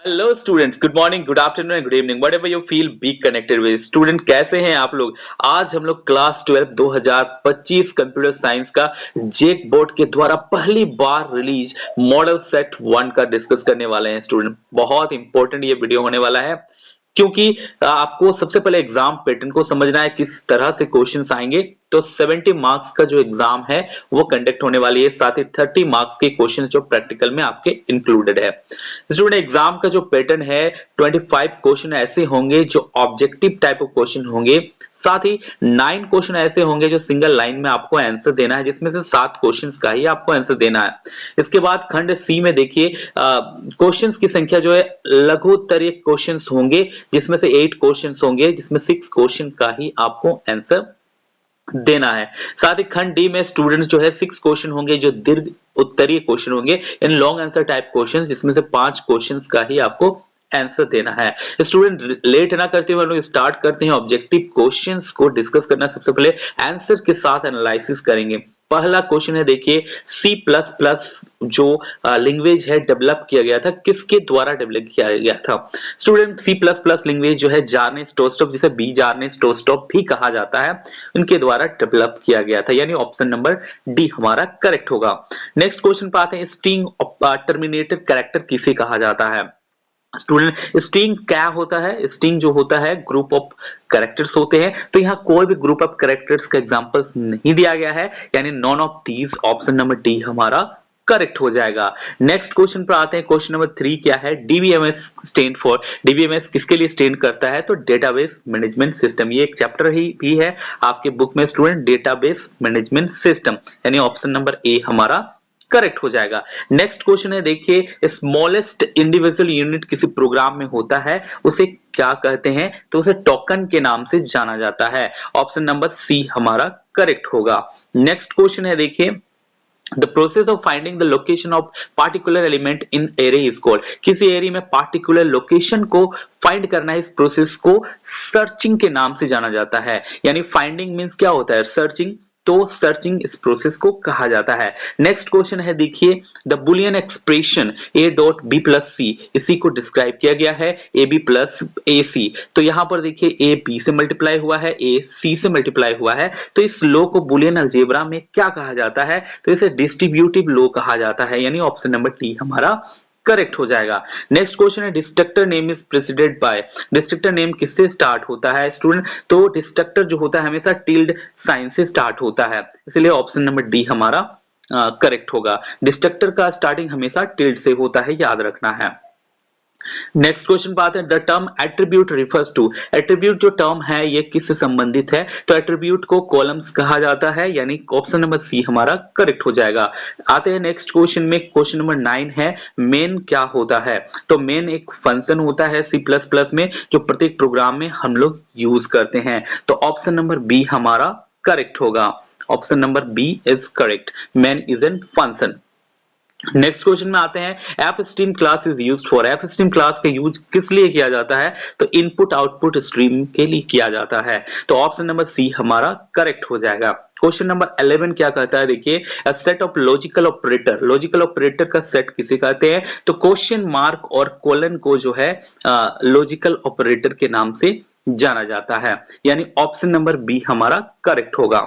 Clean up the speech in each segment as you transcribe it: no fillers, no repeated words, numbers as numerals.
Hello students, good morning, good afternoon and good evening, whatever you feel, be connected with. Student कैसे हैं आप लोग? आज हम लोग क्लास 12 2025 कंप्यूटर साइंस का जेक बोर्ड के द्वारा पहली बार रिलीज मॉडल सेट 1 का डिस्कस करने वाले हैं। स्टूडेंट, बहुत इंपॉर्टेंट ये वीडियो होने वाला है क्योंकि आपको सबसे पहले एग्जाम पैटर्न को समझना है, किस तरह से क्वेश्चंस आएंगे। तो 70 मार्क्स का जो एग्जाम है वो कंडक्ट होने वाली है, साथ ही 30 मार्क्स के क्वेश्चन जो प्रैक्टिकल में आपके इंक्लूडेड है। स्टूडेंट, एग्जाम का जो पैटर्न है 25 क्वेश्चन ऐसे होंगे जो ऑब्जेक्टिव टाइप ऑफ क्वेश्चन होंगे, साथ ही 9 क्वेश्चन ऐसे होंगे जो सिंगल लाइन में आपको आंसर देना है, जिसमें से 7 क्वेश्चंस का ही आपको आंसर देना है। इसके बाद खंड सी में देखिए क्वेश्चंस की संख्या जो है लघु उत्तरीय क्वेश्चंस होंगे, जिसमें से 8 क्वेश्चंस होंगे, जिसमें 6 क्वेश्चन का ही आपको आंसर देना है। साथ ही खंड डी में स्टूडेंट्स जो है 6 क्वेश्चन होंगे जो दीर्घ उत्तरीय क्वेश्चन होंगे, in long answer type questions, जिसमें से 5 क्वेश्चंस का ही आपको आंसर देना है। स्टूडेंट, लेट ना करते हुए हम लोग स्टार्ट करते हैं ऑब्जेक्टिव क्वेश्चंस को डिस्कस करना। सबसे पहले आंसर के साथ एनालिसिस करेंगे। पहला क्वेश्चन है, देखिए सी प्लस प्लस जो लैंग्वेज है डेवलप किया गया था, किसके द्वारा डेवलप किया गया था? Student, C plus plus language जो है जार्नेट टोस्टॉप, जिसे बी जार्नेट टोस्टॉप भी कहा जाता है, उनके द्वारा डेवलप किया गया था, यानी ऑप्शन नंबर डी हमारा करेक्ट होगा। नेक्स्ट क्वेश्चन पे आते हैं, स्ट्रिंग टर्मिनेटर कैरेक्टर किसे कहा जाता है? स्टूडेंट, स्ट्रिंग क्या होता है? स्ट्रिंग जो होता है ग्रुप ऑफ कैरेक्टर्स होते हैं, तो यहाँ कोई भी ग्रुप ऑफ कैरेक्टर्स का एग्जांपल्स नहीं दिया गया है, यानी none of these, option number D हमारा करेक्ट हो जाएगा। नेक्स्ट क्वेश्चन पर आते हैं, क्वेश्चन नंबर 3 क्या है? डीबीएमएस स्टैंड फॉर, डीबीएमएस किसके लिए स्टैंड करता है? तो डेटाबेस मैनेजमेंट सिस्टम, ये एक चैप्टर ही भी है आपके बुक में स्टूडेंट, डेटाबेस मैनेजमेंट सिस्टम, यानी ऑप्शन नंबर ए हमारा करेक्ट हो जाएगा। नेक्स्ट क्वेश्चन है, देखिए स्मॉलेस्ट इंडिविजुअल यूनिट किसी प्रोग्राम में होता है, उसे क्या कहते हैं? तो उसे टोकन के नाम से जाना जाता है, ऑप्शन नंबर सी हमारा करेक्ट होगा। नेक्स्ट क्वेश्चन है, देखिए The process of finding the location of particular element in array is called, किसी एरे में पार्टिकुलर लोकेशन को फाइंड करना है, इस प्रोसेस को सर्चिंग के नाम से जाना जाता है, यानी फाइंडिंग मींस क्या होता है? सर्चिंग, तो सर्चिंग इस प्रोसेस को कहा जाता है। नेक्स्ट क्वेश्चन है, देखिए the Boolean expression a dot b plus C, इसी को डिस्क्राइब किया गया है ए बी प्लस ए सी। तो यहां पर देखिए a b से मल्टीप्लाई हुआ है, a c से मल्टीप्लाई हुआ है, तो इस लो को बुलियन अलजेब्रा में क्या कहा जाता है? तो इसे डिस्ट्रीब्यूटिव लो कहा जाता है, यानी ऑप्शन नंबर डी हमारा करेक्ट हो जाएगा। नेक्स्ट क्वेश्चन है, destructor name is preceded by, destructor name किससे स्टार्ट होता है? स्टूडेंट, तो डिस्ट्रक्टर जो होता है हमेशा टिल्ड साइन से स्टार्ट होता है, इसलिए ऑप्शन नंबर डी हमारा करेक्ट होगा। डिस्ट्रक्टर का स्टार्टिंग हमेशा टिल्ड से होता है, याद रखना है। नेक्स्ट क्वेश्चन बात है, the term attribute refers to, attribute जो टर्म है ये किससे संबंधित है? तो एट्रीब्यूट को कॉलम्स कहा जाता है, यानी ऑप्शन नंबर सी हमारा करेक्ट हो जाएगा। आते हैं नेक्स्ट क्वेश्चन में, क्वेश्चन नंबर 9 है, मेन क्या होता है? तो मेन एक फंक्शन होता है सी प्लस प्लस में, जो प्रत्येक प्रोग्राम में हम लोग यूज करते हैं, तो ऑप्शन नंबर बी हमारा करेक्ट होगा। Option number B is correct, main is an function. Next question में आते हैं, fstream class is used for, fstream class का यूज किस लिए किया जाता है? तो इनपुट आउटपुट स्ट्रीम के लिए किया जाता है, तो ऑप्शन नंबर सी हमारा करेक्ट हो जाएगा। क्वेश्चन नंबर 11 क्या कहता है? देखिए a set of logical operator, logical operator का सेट किसे कहते हैं? तो क्वेश्चन मार्क और कोलन को जो है लॉजिकल ऑपरेटर के नाम से जाना जाता है, यानी ऑप्शन नंबर बी हमारा करेक्ट होगा।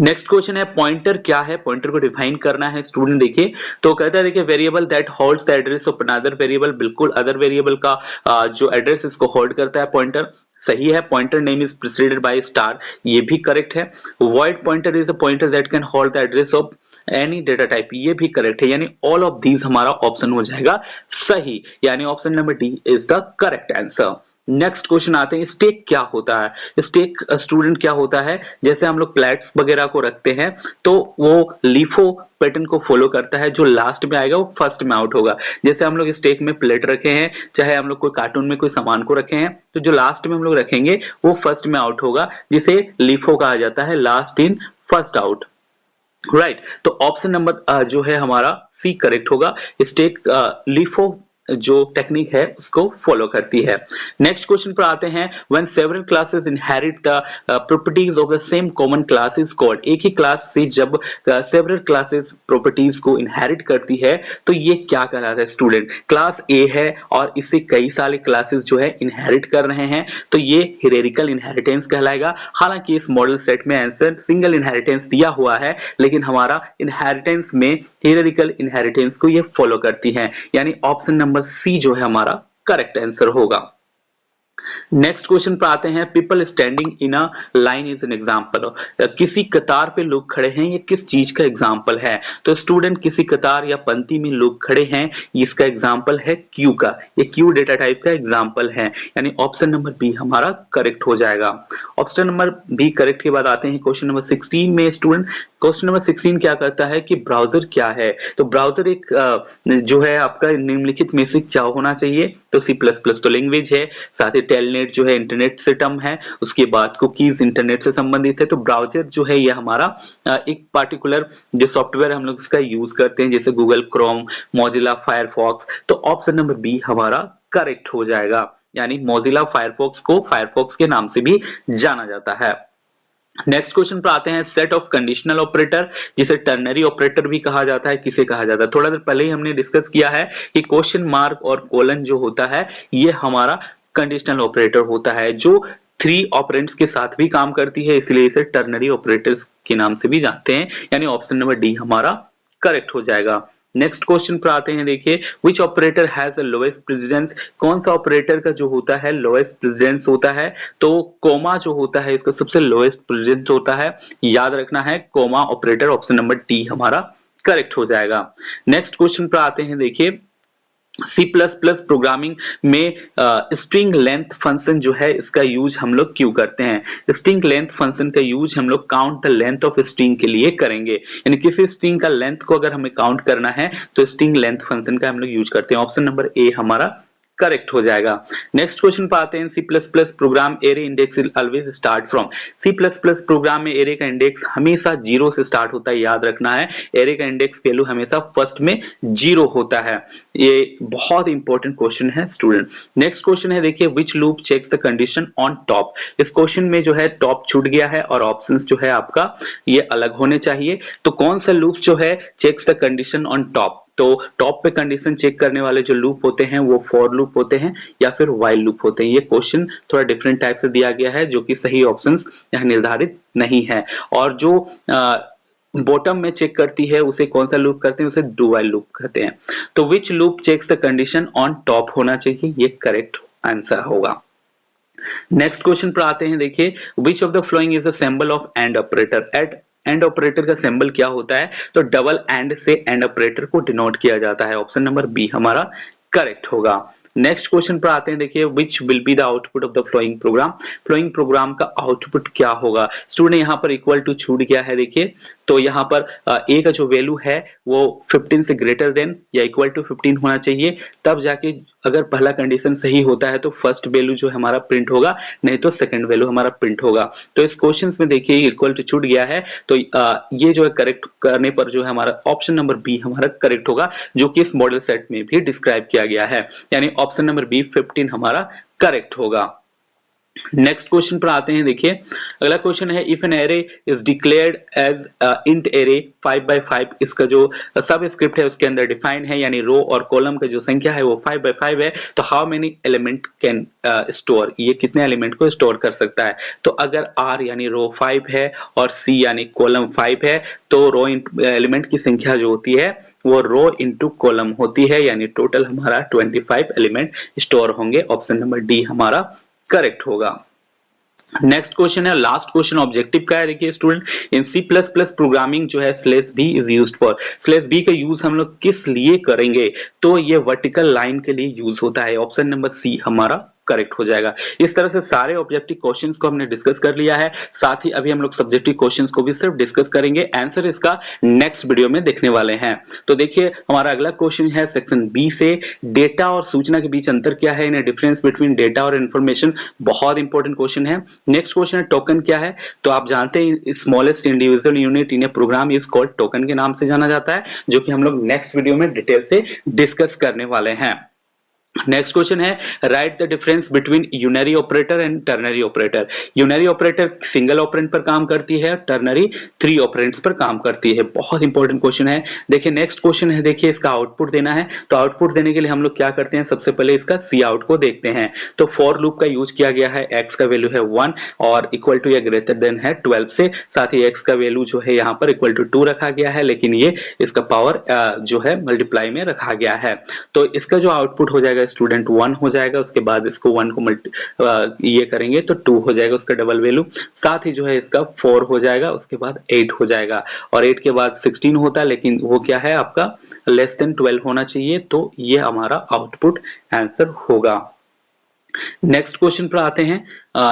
नेक्स्ट क्वेश्चन है, पॉइंटर क्या है? पॉइंटर को डिफाइन करना है स्टूडेंट। देखिए तो कहता है, देखिए variable that holds the address of another variable, बिल्कुल अदर वेरिएबल का जो एड्रेस इसको होल्ड करता है पॉइंटर, सही है। Pointer name is preceded by star, ये भी करेक्ट है। Void pointer is a pointer that can hold the address of any data type, ये भी करेक्ट है, यानी ऑल ऑफ दीज हमारा ऑप्शन हो जाएगा सही, यानी option number D is the correct answer. Next question आते हैं, स्टेक क्या होता है? स्टेक स्टूडेंट क्या होता है? जैसे हम लोग प्लेट्स वगैरह को रखते हैं तो वो लीफो पैटर्न को फॉलो करता है, जो लास्ट में आएगा वो फर्स्ट में आउट होगा। जैसे हम लोग स्टेक में प्लेट रखे हैं, चाहे हम लोग कोई कार्टून में कोई सामान को रखे हैं, तो जो लास्ट में हम लोग रखेंगे वो फर्स्ट में आउट होगा, जिसे लीफो कहा जाता है, last in first out, right. तो ऑप्शन नंबर जो है हमारा सी करेक्ट होगा। स्टेक लीफो जो टेक्निक है उसको फॉलो करती है। नेक्स्ट क्वेश्चन पर आते हैं, when several classes inherit the properties of the same common class is called. एक ही क्लास से जब सेवरल क्लासेस प्रॉपर्टीज को इनहेरिट करती है तो ये क्या कहलाता है स्टूडेंट? क्लास ए है और इससे कई सारे क्लासेस जो है इनहेरिट कर रहे हैं तो ये हिरेरिकल इनहेरिटेंस कहलाएगा। हालांकि इस मॉडल सेट में आंसर सिंगल इनहेरिटेंस दिया हुआ है, लेकिन हमारा इनहेरिटेंस में हिरेरिकल इनहेरिटेंस को ये फॉलो करती है, यानी ऑप्शन नंबर सी जो है हमारा करेक्ट आंसर होगा। नेक्स्ट क्वेश्चन पर आते हैं, people standing in a line is an example. किसी कतार पे लोग खड़े हैं, ये किस चीज का एग्जांपल है? तो स्टूडेंट किसी कतार या पंक्ति में लोग खड़े हैं, इसका एग्जांपल है क्यू का। ये क्यू डेटा टाइप का एग्जांपल है, यानी ऑप्शन नंबर बी हमारा करेक्ट हो जाएगा। ऑप्शन नंबर बी करेक्ट के बाद आते हैं क्वेश्चन नंबर 16 में। स्टूडेंट क्वेश्चन नंबर 16 क्या करता है कि ब्राउजर क्या है? तो ब्राउजर एक जो है आपका निम्नलिखित में से क्या होना चाहिए? तो सी प्लस प्लस तो लैंग्वेज है, साथ ही टेलनेट जो है इंटरनेट से टर्म है, उसके बाद कुकीज इंटरनेट से संबंधित है। तो ब्राउजर जो है ये हमारा एक पार्टिकुलर जो सॉफ्टवेयर हम लोग इसका यूज करते हैं, जैसे गूगल क्रोम, मोजिला फायरफॉक्स। तो ऑप्शन नंबर बी हमारा करेक्ट हो जाएगा, यानी मोजिला फायरफॉक्स को फायरफॉक्स के नाम से भी जाना जाता है। नेक्स्ट क्वेश्चन पर आते हैं, सेट ऑफ कंडीशनल ऑपरेटर, जिसे टर्नरी ऑपरेटर भी कहा जाता है, किसे कहा जाता है? थोड़ा देर पहले ही हमने डिस्कस किया है कि क्वेश्चन मार्क और कोलन जो होता है ये हमारा कंडीशनल ऑपरेटर होता है, जो 3 ऑपरेंड्स के साथ भी काम करती है, इसलिए इसे टर्नरी ऑपरेटर्स के नाम से भी जानते हैं, यानी ऑप्शन नंबर डी हमारा करेक्ट हो जाएगा। नेक्स्ट क्वेश्चन पर आते हैं, देखिए which operator has the lowest precedence. कौन सा ऑपरेटर का जो होता है लोएस्ट प्रेसिडेंस होता है? तो कोमा जो होता है इसका सबसे लोएस्ट प्रेसिडेंस होता है, याद रखना है comma operator. Option number D हमारा करेक्ट हो जाएगा। नेक्स्ट क्वेश्चन पर आते हैं, देखिए C++ प्रोग्रामिंग में स्ट्रिंग लेंथ फंक्शन जो है इसका यूज हम लोग क्यों करते हैं? स्ट्रिंग लेंथ फंक्शन का यूज हम लोग count the length of string के लिए करेंगे, यानी किसी स्ट्रिंग का लेंथ को अगर हमें काउंट करना है तो स्ट्रिंग लेंथ फंक्शन का हम लोग यूज करते हैं। ऑप्शन नंबर ए हमारा करेक्ट हो जाएगा। नेक्स्ट क्वेश्चन पर आते हैं, C++ program array index will always start from. C++ program में एरे का इंडेक्स हमेशा 0 से स्टार्ट होता है, याद रखना है एरे का इंडेक्स वैल्यू हमेशा फर्स्ट में 0 होता है। ये बहुत इंपॉर्टेंट क्वेश्चन है स्टूडेंट। नेक्स्ट क्वेश्चन है, देखिए which loop checks the condition on top. इस क्वेश्चन में जो है टॉप छूट गया है और ऑप्शंस जो है आपका ये अलग होने चाहिए। तो कौन सा लूप जो है checks the condition on top? तो टॉप पे कंडीशन चेक करने वाले जो लूप होते हैं वो फॉर लूप होते हैं या फिर व्हाइल लूप होते हैं। ये क्वेश्चन थोड़ा डिफरेंट टाइप से दिया गया है, जो कि सही ऑप्शंस यहाँ निर्धारित नहीं है। और जो बॉटम में चेक करती है उसे कौन सा लूप करते हैं? उसे डू व्हाइल लूप कहते हैं। तो which loop checks the condition on top होना चाहिए, ये करेक्ट आंसर होगा। नेक्स्ट क्वेश्चन पर आते हैं, देखिए which of the following is the symbol of and operator. And operator का सिंबल क्या होता है? तो डबल एंड से एंड ऑपरेटर को डिनोट किया जाता है। ऑप्शन नंबर बी हमारा करेक्ट होगा। नेक्स्ट क्वेश्चन पर आते हैं, देखिए which will be the output of the flowing program. Following program का आउटपुट क्या होगा? स्टूडेंट यहाँ पर इक्वल टू छूट गया है, देखिए तो यहाँ पर ए का जो वैल्यू है वो 15 से ग्रेटर देन या इक्वल टू 15 होना चाहिए, तब जाके अगर पहला कंडीशन सही होता है तो फर्स्ट वैल्यू जो हमारा प्रिंट होगा, नहीं तो सेकंड वैल्यू हमारा प्रिंट होगा। तो इस क्वेश्चन में देखिए इक्वल टू छूट गया है, तो ये जो है करेक्ट करने पर जो है हमारा ऑप्शन नंबर बी हमारा करेक्ट होगा, जो कि इस मॉडल सेट में भी डिस्क्राइब किया गया है, यानी ऑप्शन नंबर बी 15 हमारा करेक्ट होगा। नेक्स्ट क्वेश्चन पर आते हैं, देखिए अगला क्वेश्चन है, if an array is declared as int array 5x5, इसका जो सब स्क्रिप्ट है उसके अंदर डिफाइन है, यानी रो और कॉलम का जो संख्या है वो 5x5 है, तो how many element can store, ये कितने एलिमेंट को स्टोर कर सकता है? तो अगर r यानी रो 5 है और c यानी कॉलम 5 है, तो रो एलिमेंट की संख्या जो होती है वो रो इंटू कॉलम होती है, यानी टोटल हमारा 25 एलिमेंट स्टोर होंगे। ऑप्शन नंबर डी हमारा करेक्ट होगा। नेक्स्ट क्वेश्चन है, लास्ट क्वेश्चन ऑब्जेक्टिव का है। देखिए स्टूडेंट, इन C++ प्रोग्रामिंग जो है slash B is used for. Slash B का यूज हम लोग किस लिए करेंगे? तो ये वर्टिकल लाइन के लिए यूज होता है। ऑप्शन नंबर सी हमारा करेक्ट हो जाएगा। इस तरह से सारे ऑब्जेक्टिव क्वेश्चंस को हमने डिस्कस कर लिया है, साथ ही अभी हम लोग सब्जेक्टिव क्वेश्चंस को भी सिर्फ डिस्कस करेंगे, आंसर इसका नेक्स्ट वीडियो में देखने वाले हैं। तो देखिए हमारा अगला क्वेश्चन है सेक्शन बी से, डेटा और सूचना के बीच अंतर क्या है, इन डिफरेंस बिटवीन डेटा और इंफॉर्मेशन। बहुत इंपॉर्टेंट क्वेश्चन है। नेक्स्ट क्वेश्चन है, टोकन क्या है? तो आप जानते हैं smallest individual unit in a program is called token के नाम से जाना जाता है, जो कि हम लोग नेक्स्ट वीडियो में डिटेल से डिस्कस करने वाले हैं। नेक्स्ट क्वेश्चन है write the difference between unary operator and ternary operator. Unary operator single operand पर काम करती है, टर्नरी 3 ऑपरेंड्स पर काम करती है। बहुत इंपॉर्टेंट क्वेश्चन है। देखिए नेक्स्ट क्वेश्चन है, देखिए इसका आउटपुट देना है। तो आउटपुट देने के लिए हम लोग क्या करते हैं, सबसे पहले इसका सी आउट को देखते हैं। तो फॉर लूप का यूज किया गया है, एक्स का वैल्यू है 1 और इक्वल टू या ग्रेटर देन है 12 से, साथ ही एक्स का वैल्यू जो है यहाँ पर इक्वल टू 2 रखा गया है, लेकिन ये इसका पावर जो है मल्टीप्लाई में रखा गया है। तो इसका जो आउटपुट हो जाएगा स्टूडेंट 1 हो जाएगा, उसके बाद इसको 1 को ये करेंगे तो 2 हो जाएगा उसका डबल वैल्यू, साथ ही जो है इसका 4 हो जाएगा, उसके बाद 8 हो जाएगा और 8 के बाद 16 होता है, लेकिन वो क्या है आपका लेस देन 12 होना चाहिए। तो ये हमारा आउटपुट आंसर होगा। नेक्स्ट क्वेश्चन पर आते हैं।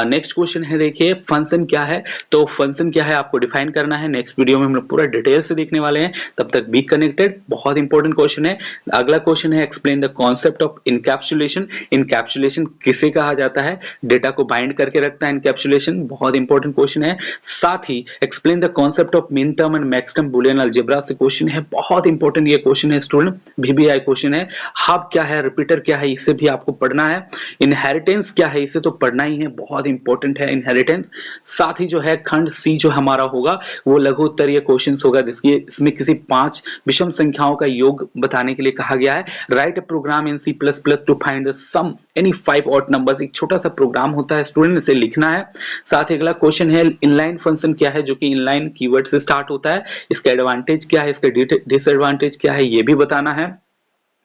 नेक्स्ट क्वेश्चन है, देखिए फंक्शन क्या है। तो फंक्शन क्या है आपको डिफाइन करना है। नेक्स्ट वीडियो में हम लोग पूरा डिटेल से देखने वाले हैं, तब तक बी कनेक्टेड। बहुत इंपॉर्टेंट क्वेश्चन है। अगला क्वेश्चन है explain the concept of encapsulation. Encapsulation किसे कहा जाता है, डेटा को बाइंड करके रखता है इनकैप्सुलेशन, बहुत इंपॉर्टेंट क्वेश्चन है। साथ ही explain the concept of min term and max term Boolean algebra से क्वेश्चन है, बहुत इंपॉर्टेंट ये क्वेश्चन है स्टूडेंट, VBI क्वेश्चन है। हब क्या है, रिपीटर क्या है, इसे भी आपको पढ़ना है। इनहेरिटेंस क्या है, इसे तो पढ़ना ही है, बहुत इंपॉर्टेंट है इनहेरिटेंस। साथ ही जो है खंड सी जो हमारा होगा वो लघु उत्तरीय क्वेश्चंस होगा, जिसकी इसमें किसी 5 विषम संख्याओं का योग बताने के लिए कहा गया है। Write a program in C++ to find the sum any 5 odd numbers. एक छोटा सा प्रोग्राम होता है स्टूडेंट, इसे लिखना है। साथ ही अगला क्वेश्चन है इनलाइन फंक्शन क्या है, जो कि इनलाइन कीवर्ड से स्टार्ट होता है, इसका एडवांटेज क्या है, इसका डिसएडवांटेज क्या है, ये भी बताना है।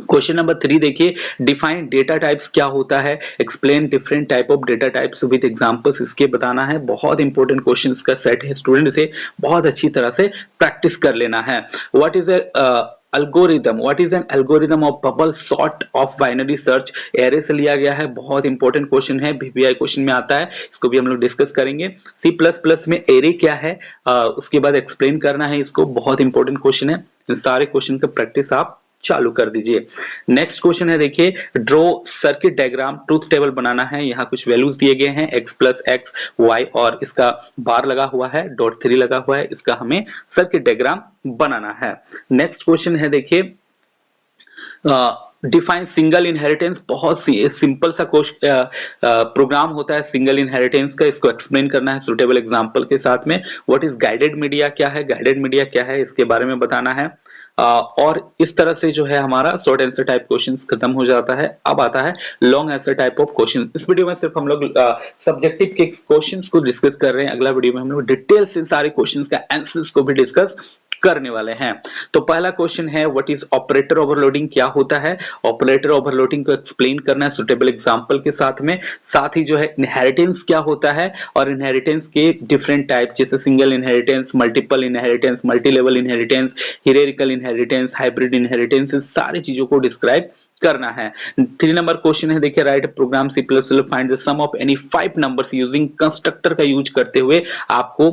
क्वेश्चन नंबर 3 देखिए डिफाइन डेटा टाइप्स क्या होता है, explain different type of data types with examples, इसके बताना है। बहुत इंपॉर्टेंट क्वेश्चंस का सेट है स्टूडेंट, इसे बहुत अच्छी तरह से प्रैक्टिस कर लेना है। What is algorithm, what is an algorithm of bubble sort of binary search, array से लिया गया है, बहुत इंपॉर्टेंट क्वेश्चन है, VBI क्वेश्चन में आता है, इसको भी हम लोग डिस्कस करेंगे। C++ में एरे क्या है, उसके बाद एक्सप्लेन करना है इसको, बहुत इंपॉर्टेंट क्वेश्चन है। इन सारे क्वेश्चन का प्रैक्टिस आप चालू कर दीजिए। नेक्स्ट क्वेश्चन है, देखिए draw circuit diagram, truth table बनाना है। यहाँ कुछ वैल्यूज दिए गए हैं x प्लस एक्स वाई और इसका बार लगा हुआ है, .3 लगा हुआ है, इसका हमें सर्किट डायग्राम बनाना है। नेक्स्ट क्वेश्चन है, देखिए डिफाइन सिंगल इनहेरिटेंस, बहुत सिंपल सा प्रोग्राम होता है सिंगल इनहेरिटेंस का, इसको एक्सप्लेन करना है सुटेबल एग्जांपल के साथ में। व्हाट इज गाइडेड मीडिया क्या है, गाइडेड मीडिया क्या है, इसके बारे में बताना है। और इस तरह से जो है हमारा शॉर्ट आंसर टाइप क्वेश्चंस खत्म हो जाता है। अब आता है long answer type of question. इस वीडियो में सिर्फ हम लोग सब्जेक्टिव के क्वेश्चंस को डिस्कस कर रहे हैं, अगला वीडियो में हम लोग डिटेल से सारे क्वेश्चंस का आंसर्स को भी डिस्कस करने वाले हैं। तो पहला क्वेश्चन है व्हाट इज ऑपरेटर ओवरलोडिंग, क्या होता है, ऑपरेटर ओवरलोडिंग को एक्सप्लेन करना है सुटेबल एग्जांपल के साथ में। साथ ही जो है इनहेरिटेंस क्या होता है और इनहेरिटेंस के डिफरेंट टाइप, जैसे single inheritance, multiple inheritance, multi level inheritance, hierarchical inheritance, hybrid inheritance, इन सारी चीजों को डिस्क्राइब करना है। 3 नंबर क्वेश्चन है, देखिए write program C++ find the sum of any 5 numbers using constructor का यूज करते हुए आपको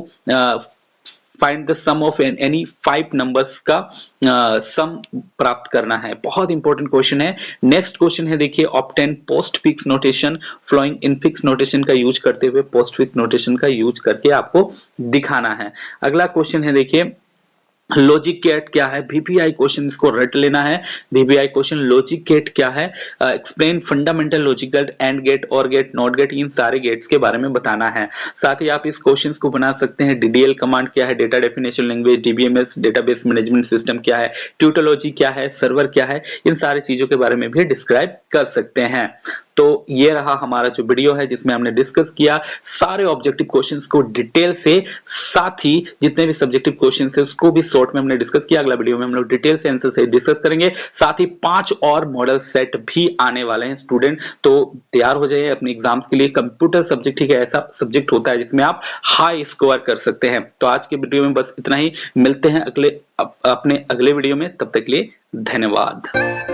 find the sum of any 5 numbers का सम प्राप्त करना है, बहुत इंपॉर्टेंट क्वेश्चन है। नेक्स्ट क्वेश्चन है, देखिए obtain postfix notation following infix notation का यूज करते हुए पोस्ट फिक्स नोटेशन का यूज करके आपको दिखाना है। अगला क्वेश्चन है, देखिए लॉजिक गेट क्या है, VBI क्वेश्चन, इसको रट लेना है। VBI क्वेश्चन लॉजिक गेट क्या है, explain fundamental logic gate, and gate, or gate, not gate, इन सारे गेट्स के बारे में बताना है। साथ ही आप इस क्वेश्चंस को बना सकते हैं। DDL कमांड क्या है, data definition language, DBMS database management system क्या है, ट्यूटोलॉजी क्या है, सर्वर क्या है, इन सारी चीजों के बारे में भी डिस्क्राइब कर सकते हैं। तो ये रहा हमारा जो वीडियो है जिसमें हमने डिस्कस किया सारे ऑब्जेक्टिव क्वेश्चंस को डिटेल से, साथ ही जितने भी सब्जेक्टिव क्वेश्चंस है उसको भी शॉर्ट में हमने डिस्कस किया। अगला वीडियो में हम लोग डिटेल से आंसर से डिस्कस करेंगे। साथ ही 5 और मॉडल सेट भी आने वाले हैं स्टूडेंट, तो तैयार हो जाइए अपने एग्जाम्स के लिए। कंप्यूटर सब्जेक्ट ही ऐसा सब्जेक्ट होता है जिसमें आप हाई स्कोर कर सकते हैं। तो आज के वीडियो में बस इतना ही, मिलते हैं अपने अगले वीडियो में, तब तक के लिए धन्यवाद।